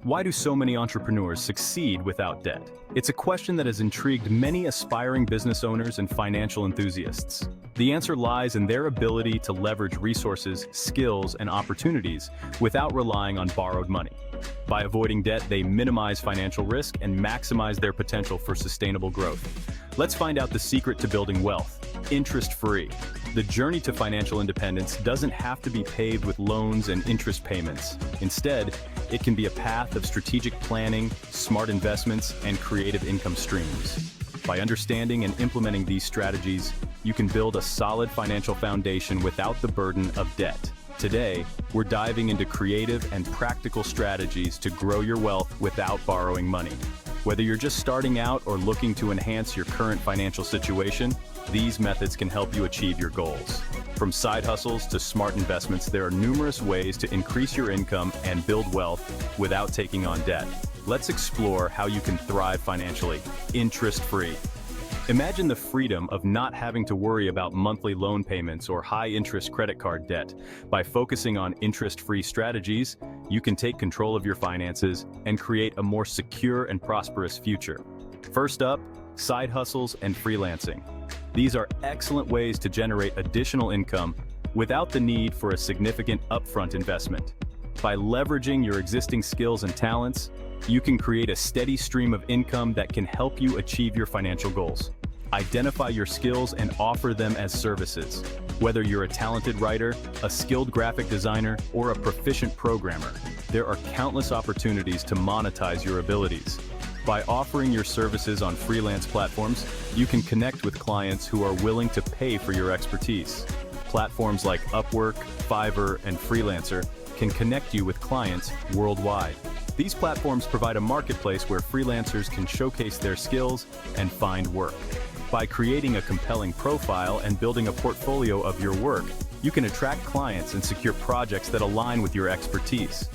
Why do so many entrepreneurs succeed without debt? It's a question that has intrigued many aspiring business owners and financial enthusiasts. The answer lies in their ability to leverage resources, skills, and opportunities without relying on borrowed money. By avoiding debt, they minimize financial risk and maximize their potential for sustainable growth. Let's find out the secret to building wealth: interest-free. The journey to financial independence doesn't have to be paved with loans and interest payments. Instead, it can be a path of strategic planning, smart investments, and creative income streams. By understanding and implementing these strategies, you can build a solid financial foundation without the burden of debt. Today, we're diving into creative and practical strategies to grow your wealth without borrowing money. Whether you're just starting out or looking to enhance your current financial situation, these methods can help you achieve your goals. From side hustles to smart investments, there are numerous ways to increase your income and build wealth without taking on debt. Let's explore how you can thrive financially, interest-free. Imagine the freedom of not having to worry about monthly loan payments or high-interest credit card debt. By focusing on interest-free strategies, you can take control of your finances and create a more secure and prosperous future. First up, side hustles and freelancing. These are excellent ways to generate additional income without the need for a significant upfront investment. By leveraging your existing skills and talents, you can create a steady stream of income that can help you achieve your financial goals. Identify your skills and offer them as services. Whether you're a talented writer, a skilled graphic designer, or a proficient programmer, there are countless opportunities to monetize your abilities. By offering your services on freelance platforms, you can connect with clients who are willing to pay for your expertise. Platforms like Upwork, Fiverr, and Freelancer can connect you with clients worldwide. These platforms provide a marketplace where freelancers can showcase their skills and find work. By creating a compelling profile and building a portfolio of your work, you can attract clients and secure projects that align with your expertise.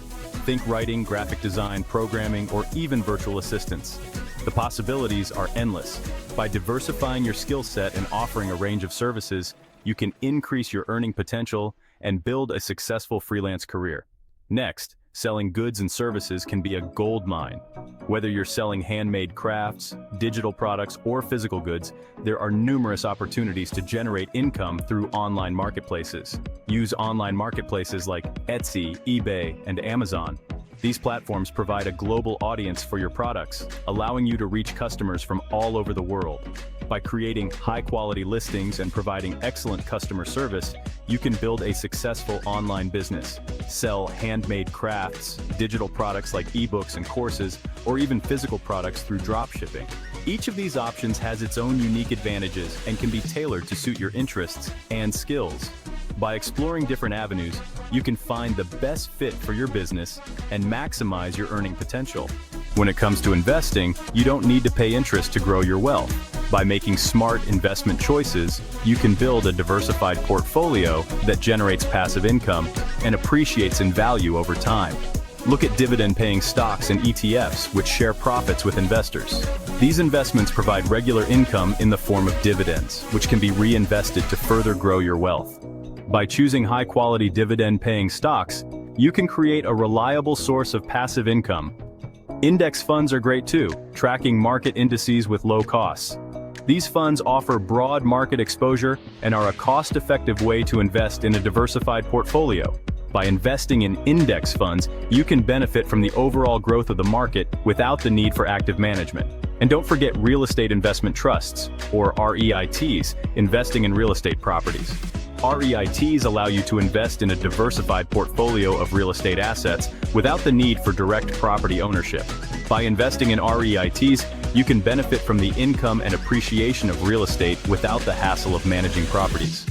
Think writing, graphic design, programming, or even virtual assistants. The possibilities are endless. By diversifying your skill set and offering a range of services, you can increase your earning potential and build a successful freelance career. Next, selling goods and services can be a gold mine. Whether you're selling handmade crafts, digital products, or physical goods, there are numerous opportunities to generate income through online marketplaces. Use online marketplaces like Etsy, eBay, and Amazon. These platforms provide a global audience for your products, allowing you to reach customers from all over the world. By creating high-quality listings and providing excellent customer service, you can build a successful online business. Sell handmade crafts, digital products like ebooks and courses, or even physical products through dropshipping. Each of these options has its own unique advantages and can be tailored to suit your interests and skills. By exploring different avenues, you can find the best fit for your business and maximize your earning potential. When it comes to investing, you don't need to pay interest to grow your wealth. By making smart investment choices, you can build a diversified portfolio that generates passive income and appreciates in value over time. Look at dividend-paying stocks and ETFs, which share profits with investors. These investments provide regular income in the form of dividends, which can be reinvested to further grow your wealth. By choosing high-quality dividend-paying stocks, you can create a reliable source of passive income. Index funds are great too, tracking market indices with low costs. These funds offer broad market exposure and are a cost-effective way to invest in a diversified portfolio. By investing in index funds, you can benefit from the overall growth of the market without the need for active management. And don't forget real estate investment trusts, or REITs, investing in real estate properties. REITs allow you to invest in a diversified portfolio of real estate assets without the need for direct property ownership. By investing in REITs, you can benefit from the income and appreciation of real estate without the hassle of managing properties.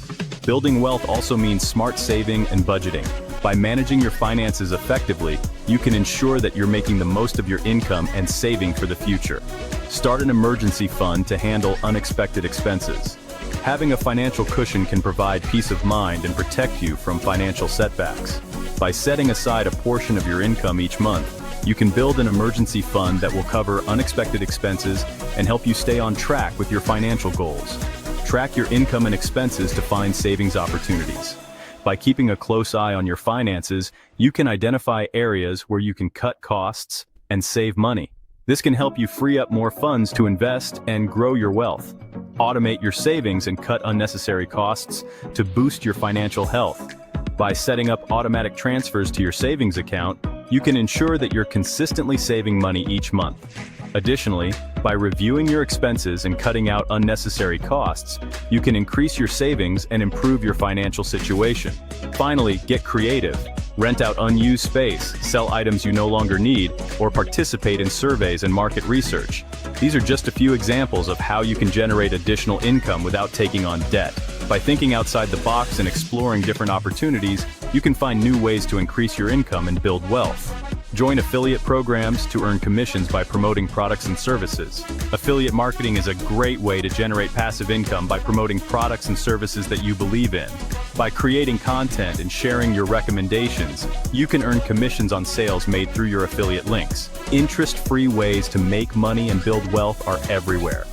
Building wealth also means smart saving and budgeting. By managing your finances effectively, you can ensure that you're making the most of your income and saving for the future. Start an emergency fund to handle unexpected expenses. Having a financial cushion can provide peace of mind and protect you from financial setbacks. By setting aside a portion of your income each month, you can build an emergency fund that will cover unexpected expenses and help you stay on track with your financial goals. Track your income and expenses to find savings opportunities. By keeping a close eye on your finances, you can identify areas where you can cut costs and save money. This can help you free up more funds to invest and grow your wealth. Automate your savings and cut unnecessary costs to boost your financial health. By setting up automatic transfers to your savings account, you can ensure that you're consistently saving money each month. Additionally, by reviewing your expenses and cutting out unnecessary costs, you can increase your savings and improve your financial situation. Finally, get creative. Rent out unused space, sell items you no longer need, or participate in surveys and market research. These are just a few examples of how you can generate additional income without taking on debt. By thinking outside the box and exploring different opportunities, you can find new ways to increase your income and build wealth. Join affiliate programs to earn commissions by promoting products and services. Affiliate marketing is a great way to generate passive income by promoting products and services that you believe in. By creating content and sharing your recommendations, you can earn commissions on sales made through your affiliate links. Interest-free ways to make money and build wealth are everywhere.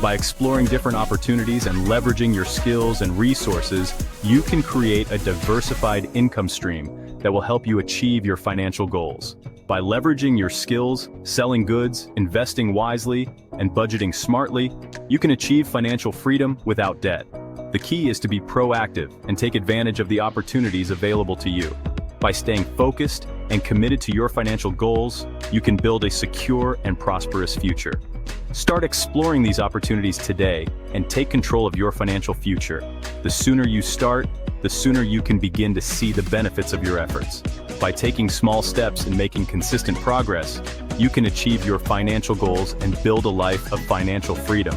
By exploring different opportunities and leveraging your skills and resources, you can create a diversified income stream that will help you achieve your financial goals. By leveraging your skills, selling goods, investing wisely, and budgeting smartly, you can achieve financial freedom without debt. The key is to be proactive and take advantage of the opportunities available to you. By staying focused and committed to your financial goals, you can build a secure and prosperous future. Start exploring these opportunities today and take control of your financial future. The sooner you start, the sooner you can begin to see the benefits of your efforts. By taking small steps and making consistent progress, you can achieve your financial goals and build a life of financial freedom.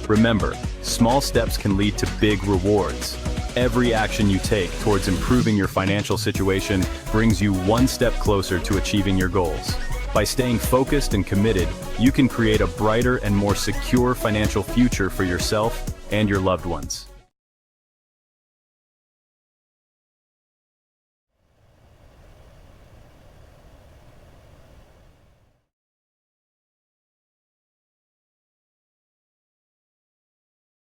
Remember, small steps can lead to big rewards. Every action you take towards improving your financial situation brings you one step closer to achieving your goals. By staying focused and committed, you can create a brighter and more secure financial future for yourself and your loved ones.